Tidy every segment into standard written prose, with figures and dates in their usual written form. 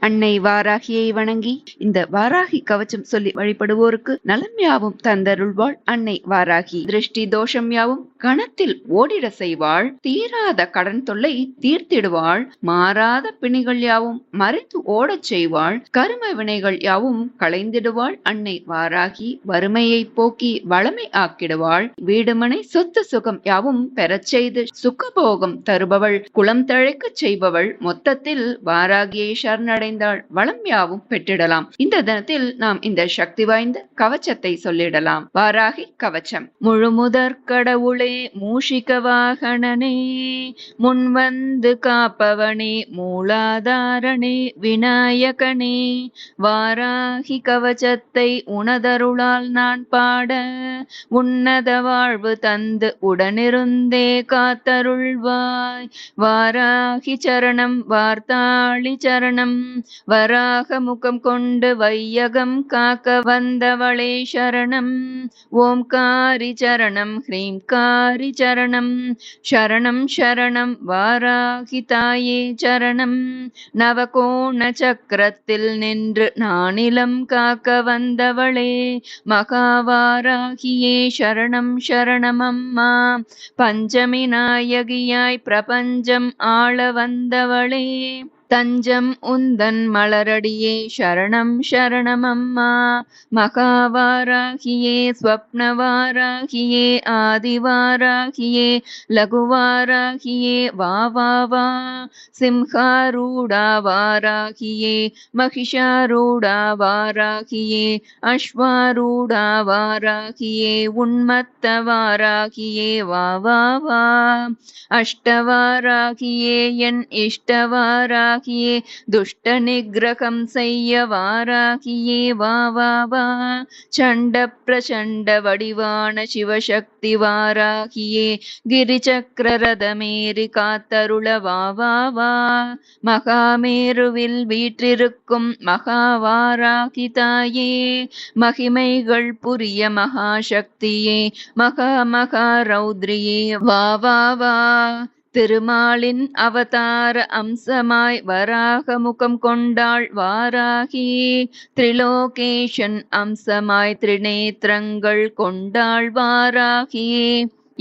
அன்னை வாராகியை வணங்கி இந்த வாராகி கவச்சம் சொல்லி வழிபடுவோருக்கு நலம் யாவும் தந்தருள்வாள் அன்னை வாராகி. திருஷ்டி தோஷம் யாவும் கணத்தில் ஓடிட செய்வாள். தீராத கடன் தொல்லை தீர்த்திடுவாள். மாறாத பிணிகள் யாவும் மறைத்து ஓடச் செய்வாள். கரும வினைகள் யாவும் களைந்திடுவாள் அன்னை வாராகி. வறுமையை போக்கி வளமை ஆக்கிடுவாள். வீடுமனை சொத்து சுகம் யாவும் பெறச் செய்து சுகபோகம் தருபவள். குளம் தழைக்கச் செய்பவள். மொத்தத்தில் வாராகியை சரணடை வளம் யாவும் பெற்றிடலாம். இந்த தினத்தில் நாம் இந்த சக்தி வாய்ந்த கவச்சத்தை சொல்லிடலாம். வாராகி கவச்சம். முழுமுதற் கடவுளே மூஷிக வாகனனே, முன்வந்து காப்பவனே, மூலாதாரனே, விநாயகனே, வாராகி கவச்சத்தை உனதருளால் நான் பாட உன்னத வாழ்வு தந்து உடனிருந்தே காத்தருள்வாய். வாராகி சரணம் வார்த்தாளி சரணம், வராக முகம் கொண்டு வையகம் காக்க வந்தவளே சரணம். ஓம்காரி சரணம் ஹ்ரீம்காரி சரணம், சரணம் சரணம் வாராகி தாயே சரணம். நவகோண சக்கரத்தில் நின்று நானிலம் காக்க வந்தவளே மகாவாராகியே சரணம் சரணம் அம்மா. பஞ்சமி நாயகியாய் பிரபஞ்சம் ஆள வந்தவளே தஞ்சம் உந்தன் மலரடியே சரணம் சரணம் அம்மா. மகாவாராகியே ஸ்வப்னவாராகியே ஆதிவாராகியே லகுவாராகியே வா வா வா. சிம்ஹாரூடா வாராகியே மகிஷாரூடா வாராகியே அஸ்வாரூடா வாராகியே உன்மத்த வாராகியே வா வா வா. அஷ்டவாராகியே என் இஷ்டவாராகியே துஷ்ட நிகிரகம் செய்ய வாராகியே வா வா வா. சண்ட பிரசண்ட வடிவான சிவசக்தி வாராகியே கிரிசக்கர ரதமேறி காத்தருள வா வா வா. மகாமேருவில் வீற்றிருக்கும் மகாவாராகி தாயே, மகிமைகள் புரிய மகாசக்தியே, மகா மகா ரௌத்ரியே வா வா வா. திருமாலின் அவதார அம்சமாய் வராக முகம் கொண்டாள் வாராகி. திரிலோகேஷன் அம்சமாய் திரிநேத்திரங்கள் கொண்டாள் வாராகி.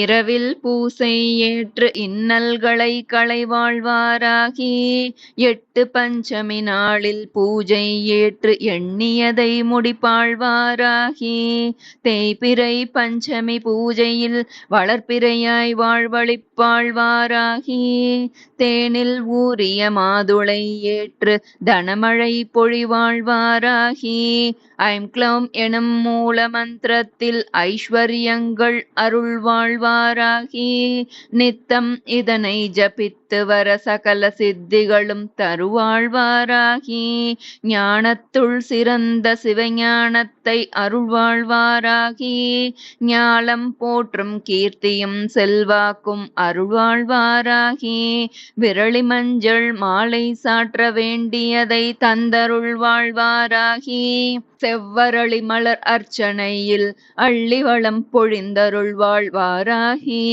இரவில் பூசை ஏற்று இன்னல்களை களைவாள் வாராகி. எட்டு பஞ்சமி நாளில் பூஜை ஏற்று எண்ணியதை முடிப்பாள் வாராகி. தேய்பிறை பஞ்சமி பூஜையில் வளர்ப்பிறையாய் வாழ்வழிப்பாள் வாராகி. தேனில் ஊறிய மாதுளை ஏற்று தனமழை பொழிவாள் வாராகி. ஐம் க்ளௌம் எனும் மூல மந்திரத்தில் ஐஸ்வர்யங்கள் அருள்வாள் வாராகி. நித்தம் இதனை ஜபித்து வர சகல சித்திகளும் தருவாள் வாராகி. ஞானத்துள் சிறந்த சிவஞானத்தை அருள்வாள் வாராகி. ஞாலம் போற்றும் கீர்த்தியும் செல்வாக்கும் அருள்வாள் வாராகி. விரலி மஞ்சள் மாலை சாற்ற வேண்டியதை தந்தருள்வாள் வாராகி. செவ்வரளி மலர் அர்ச்சனையில் அள்ளிவளம் பொழிந்தருள்வாள் வாராகி.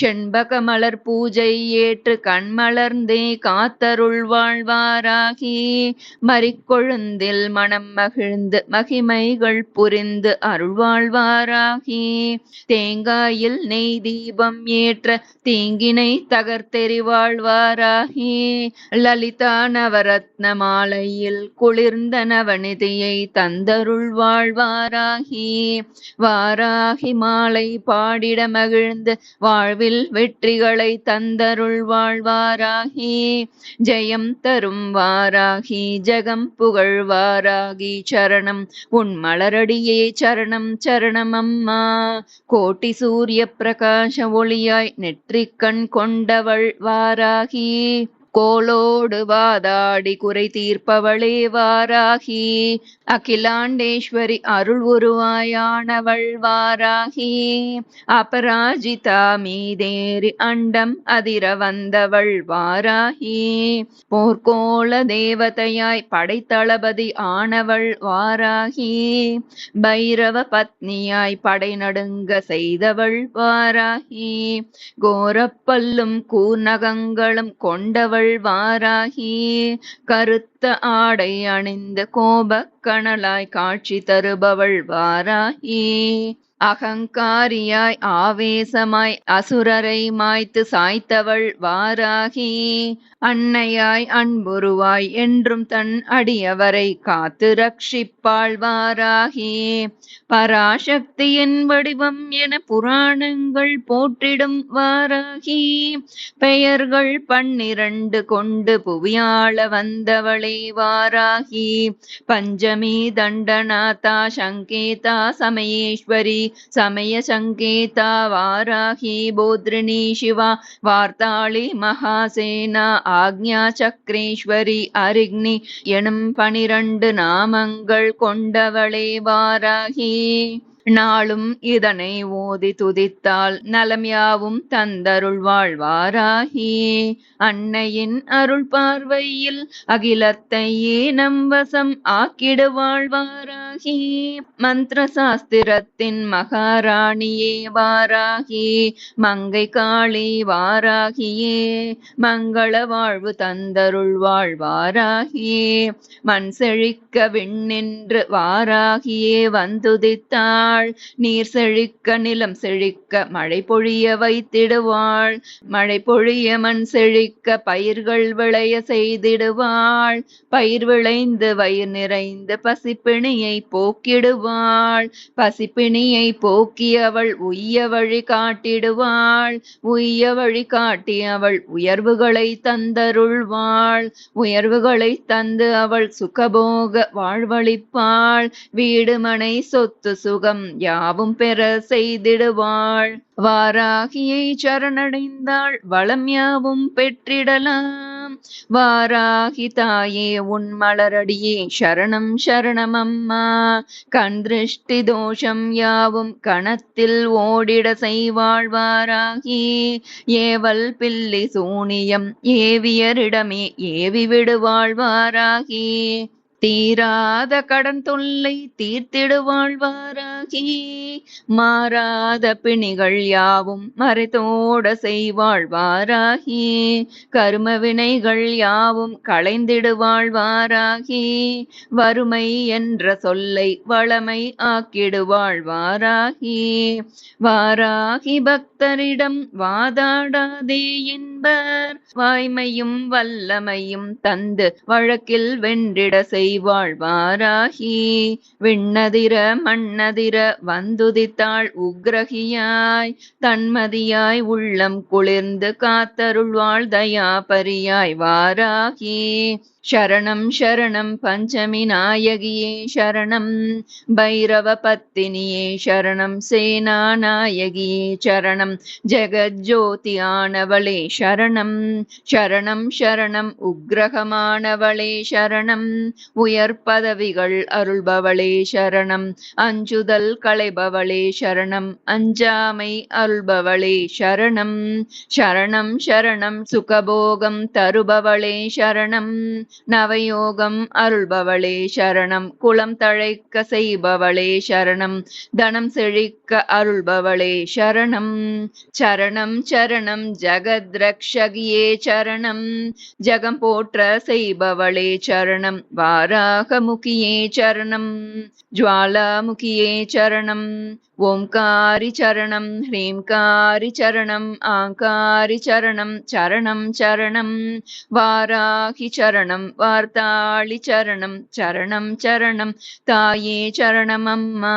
செண்பக மலர் பூஜை ஏற்று கண்மலர்ந்தே காத்தருள்வாள் வாராகி. மறிக்கொழுந்தில் மனம் மகிழ்ந்து மகிமைகள் புரிந்து அருள்வாள் வாராகி. தேங்காயில் நெய் தீபம் ஏற்ற தீங்கினை தகர்த்தெறிவாள் வாராகி. லலிதா நவரத்ன மாலையில் குளிர்ந்த நவநிதியை தந்தருள்வாள் வாராகி. வாராகி மாலை பாடிட மகிழ்ந்து வாழ்வில் வெற்றிகளை தந்தருள்வாள் வாராகி. ஜெயம் தரும் வாராகி ஜெகம் புகழ் வாராகி சரணம் உன் மலரடியே சரணம் சரணம் அம்மா. கோட்டி சூரிய பிரகாச ஒளியாய் நெற்றிக்கண் கொண்டவள் வாராகி. கோலோடு வாதாடி குறை தீர்ப்பவளே வாராகி. அகிலாண்டேஸ்வரி அருள் உருவாயானவள் வாராகி. அபராஜிதா மீதேறி அண்டம் அதிர வந்தவள் வாராகி. போர்க்கோள தேவதையாய் படைத்தளபதி ஆனவள் வாராகி. பைரவ பத்னியாய் படை நடுங்க செய்தவள் வாராகி. கோரப்பல்லும் கூர்நகங்களும் கொண்டவள் தருபவள் வாராகி. கருத்த ஆடை அணிந்து கோபக் கனலாய் காட்சி தருபவள் வாராகி. அகங்காரியாய் ஆவேசமாய் அசுரரை மாய்த்து சாய்த்தவள் வாராகி. அன்னையாய் அன்புருவாய் என்றும் தன் அடியவரை காத்து ரட்சிப்பாள் வாராகி. பராசக்தியின் வடிவம் என புராணங்கள் போற்றிடும் வாராகி. பெயர்கள் 12 கொண்டு புவியாள வந்தவளே வாராகி. பஞ்சமி தண்டநாதா சங்கேதா சமயேஸ்வரி சமய சங்கேதா வாராகி. போத்ரிணி சிவா வார்த்தாளி மகாசேனா ஆக்ஞா சக்ரேஸ்வரி அரிக்னி எனும் 12 நாமங்கள் கொண்டவளே வாராகி. நாளும் இதனை ஓதி துதித்தால் நலம் யாவும் தந்தருள்வாள் வாராகி. அன்னையின் அருள் பார்வையில் அகிலத்தையே நம்வசம் ஆக்கிடுவாள் வாராகி. மந்திர சாஸ்திரத்தின் மகாராணியே வாராகி. மங்கை காளி வாராகியே மங்கள வாழ்வு தந்தருள்வாள் வாராகி. மண் செழிக்க விண்ணின்று வாராகியே வந்துதித்தாள். நீர் செழிக்க நிலம் செழிக்க மழை பொழிய வைத்திடுவாள். மழை பொழிய மண் செழிக்க பயிர்கள் விளைய செய்திடுவாள். பயிர் விளைந்து வயிர் நிறைந்து பசிப்பிணியை போக்கிடுவாள். பசிப்பிணியை போக்கி அவள் உய்ய வழி காட்டிடுவாள். உய்ய வழி காட்டி அவள் உயர்வுகளை தந்தருள்வாள். உயர்வுகளை தந்து அவள் சுகபோக வாழ்வளிப்பாள். வீடு மனை சொத்து சுகம் யாவும் பெற செய்திடுவாள். வாராகியை சரணடைந்தாள் வளம் யாவும் பெற்றிடலாம். வாராகி தாயே உன் மலரடியே சரணம் சரணம் அம்மா. கண் திருஷ்டி தோஷம் யாவும் கணத்தில் ஓடிட செய்வாள் வாராகி. ஏவல் பில்லி சூனியம் ஏவியரிடமே ஏவி விடுவாள் வாராகி. தீராத கடன் தொல்லை தீர்த்திடுவாள் வாராகி. மாறாத பிணிகள் யாவும் மறைத்தோட செய்வாள் வாராகி. கர்ம வினைகள் யாவும் களைந்திடுவாள் வாராகி. வறுமை என்ற சொல்லை வளமை ஆக்கிடுவாள் வாராகி. வாராகி பக்தரிடம் வாதாடாதே என்பர். வாய்மையும் வல்லமையும் தந்து வழக்கில் வென்றிட செய்வாள் வாராகி. விண்ணதிர மண்ணதிர வந்துதித்தாள் உக்ரகியாய். தன்மதியாய் உள்ளம் குளிர்ந்து காத்தருள்வாள் தயாபரியாய் வாராகி. சரணம் சரணம் பஞ்சமி நாயகியே சரணம். பைரவ பத்தினியே சரணம். சேனா நாயகியே சரணம். ஜெகஜோதி ஆனவளே சரணம். சரணம் சரணம் உக்ரகமானவளே சரணம். உயர் பதவிகள் அருள்பவளே சரணம். அஞ்சுதல் களைபவளே சரணம். அஞ்சாமை அருள்பவளே சரணம். சரணம் சரணம் சுகபோகம் தருபவளே சரணம். நவயோகம் அருள்பவளே சரணம். குலம் தழைக்க செய்பவளே சரணம். தனம் செழிக்க அருள்பவளே சரணம். சரணம் சரணம் ஜகத்ரக்ஷகியே சரணம். ஜகம் போற்ற செய்பவளே சரணம். வாராகமுகியே சரணம். ஜுவாலாமுகியே சரணம். ஓம்காரி சரணம். ஹ்ரீம்காரி சரணம். ஆங்காரி சரணம். சரணம் சரணம் வாராகி சரணம். வார்த்தாளி சரணம். சரணம் சரணம் தாயே சரணம் அம்மா.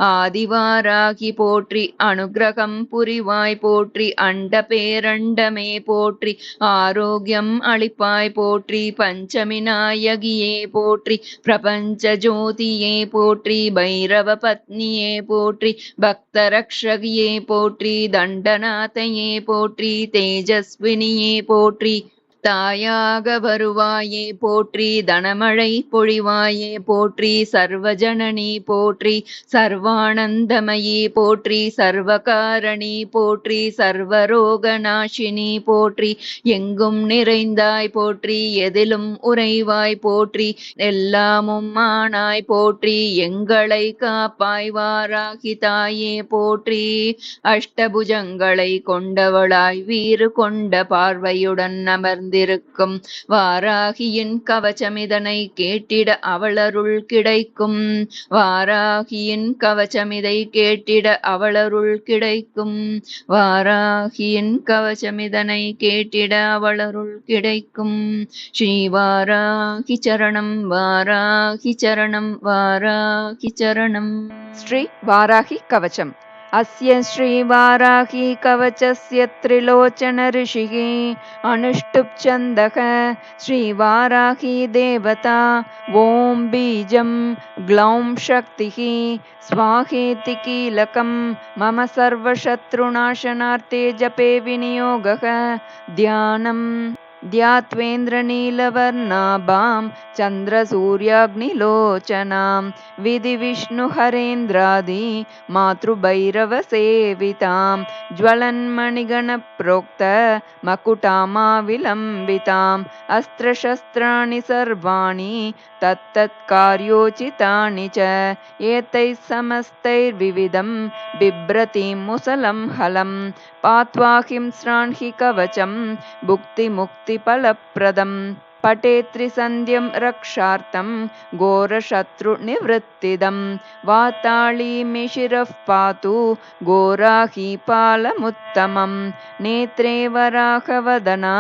ஆதிவாராகி போற்றி. அனுக்கிரகம் புரிவாய் போற்றி. அண்ட பேரண்டமே போற்றி. ஆரோக்கியம் அளிப்பாய் போற்றி. பஞ்சமி நாயகியே போற்றி. பிரபஞ்ச ஜோதியே போற்றி. பைரவ பத்னியே போற்றி. பக்த ரக்ஷகியே போற்றி. தண்டநாதையே போற்றி. தேஜஸ்வினியே போற்றி. தாயாக வருவாயே போற்றி. தனமழை பொழிவாயே போற்றி. சர்வஜனனி போற்றி. சர்வானந்தமயி போற்றி. சர்வகாரணி போற்றி. சர்வரோகநாசினி போற்றி. எங்கும் நிறைந்தாய் போற்றி. எதிலும் உறைவாய் போற்றி. எல்லாமும் ஆனாய் போற்றி. எங்களை காப்பாய் வாராகி தாயே போற்றி. அஷ்டபுஜங்களை கொண்டவளாய் வீறு கொண்ட பார்வையுடன் அமர்ந்த சூழ்ந்திருக்கும். வாராகியின் கவச்சமிதனை கேட்டிட அவளருள் கிடைக்கும். வாராகியின் கவச்சமிதை கேட்டிட அவளருள் கிடைக்கும். வாராகியின் கவச்சமிதனை கேட்டிட அவளருள் கிடைக்கும். ஸ்ரீ வாராகி சரணம் வாராகி சரணம் வாராகி சரணம். ஸ்ரீ வாராகி கவச்சம். अस्य श्रीवाराही कवचस्य त्रिलोचन ऋषिः अनुष्टुप् छन्दः श्रीवाराही देवता ॐ बीजं ग्लौं शक्तिः स्वाहेति कीलकं मम सर्वशत्रुनाशनार्थे जपे विनियोगः ध्यानम् ध्यात्वेन्द्रनीलवर्णाभां चन्द्रसूर्याग्निलोचनां विधिविष्णुहरेन्द्रादि मातृभैरवसेवितां ज्वलन्मणिगणप्रोक्त मकुटामाविलम्बिताम् अस्त्रशस्त्राणि सर्वाणि तत्तत्कार्योचितानि च एतैः समस्तैर्विविधं बिभ्रतीं मुसलं हलं पात्वाहिं स्राण्हि कवचं भुक्तिमुक्तिफलप्रदम् पटे त्रिसन्ध्यं रक्षार्थं घोरशत्रुनिवृत्तिदं वाताळी शिरः पातु घोराहीपालमुत्तमं नेत्रे वराहवदना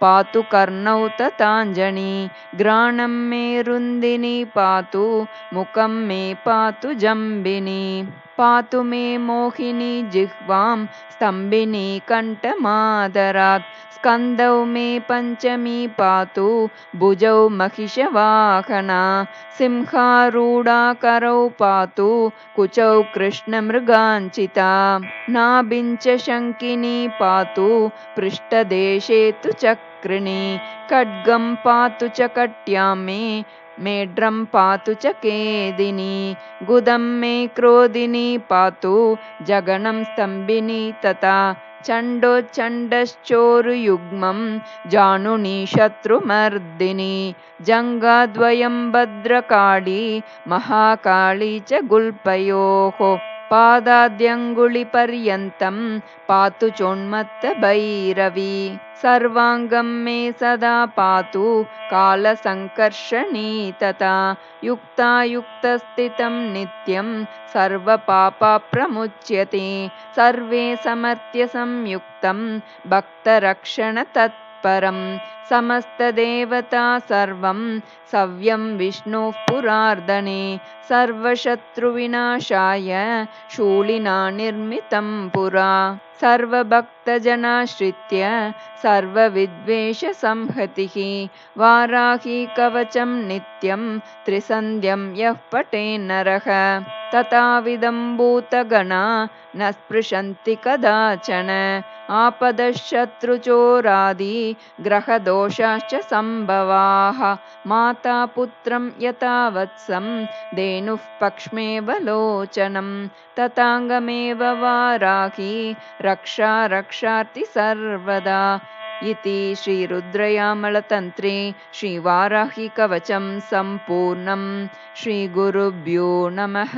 पातु कर्णौ तथाञ्जनी घ्राणं मे रुन्दिनी पातु मुखं मे पातु जम्बिनी पातु मे मोहिनी जिह्वां स्तम्भिनी कण्ठमादरात् स्कन्दौ मे पञ्चमी पातु भुजौ महिषवाहना सिंहारूढा करौ पातु कुचौ कृष्णमृगाञ्चिता नाभिञ्च शङ्किनी पातु पृष्ठदेशे तु चक्रिणी खड्गं पातु च कट्यां मे मेढ्रं पातु च केदिनी गुदं मे क्रोधिनी पातु जगनं स्तम्भिनी तथा चण्डोच्चण्डश्चोरुयुग्मं जानुनी शत्रुमर्दिनी जङ्घाद्वयं भद्रकाली महाकाली च गुल्पयोः पादाद्यङ्गुलिपर्यन्तं पातु चोन्मत्तभैरवी सर्वाङ्गं मे सदा पातु कालसङ्कर्षणी तथा युक्तायुक्तस्थितं नित्यं सर्वपापप्रमुच्यते सर्वे समर्थ्य संयुक्तं भक्तरक्षणतत्परं समस्तदेवता सर्वं सव्यं विष्णोः पुरार्दने सर्वशत्रुविनाशाय शूलिना निर्मितं पुरा सर्वभक्तजनाश्रित्य सर्वविद्वेषसंहतिः वाराही कवचं नित्यं त्रिसन्ध्यं यः पठेन्नरः तथाविधं भूतगणा न स्पृशन्ति कदाचन आपदशत्रुचोरादि ग्रहदोषाश्च सम्भवाः माता पुत्रं यथा वत्सं धेनुः पक्ष्मेव लोचनं तथाङ्गमेव वाराही रक्षा रक्षार्ति सर्वदा इति श्रीरुद्रयामलतन्त्रे श्रीवाराही कवचं सम्पूर्णं। श्रीगुरुभ्यो नमः।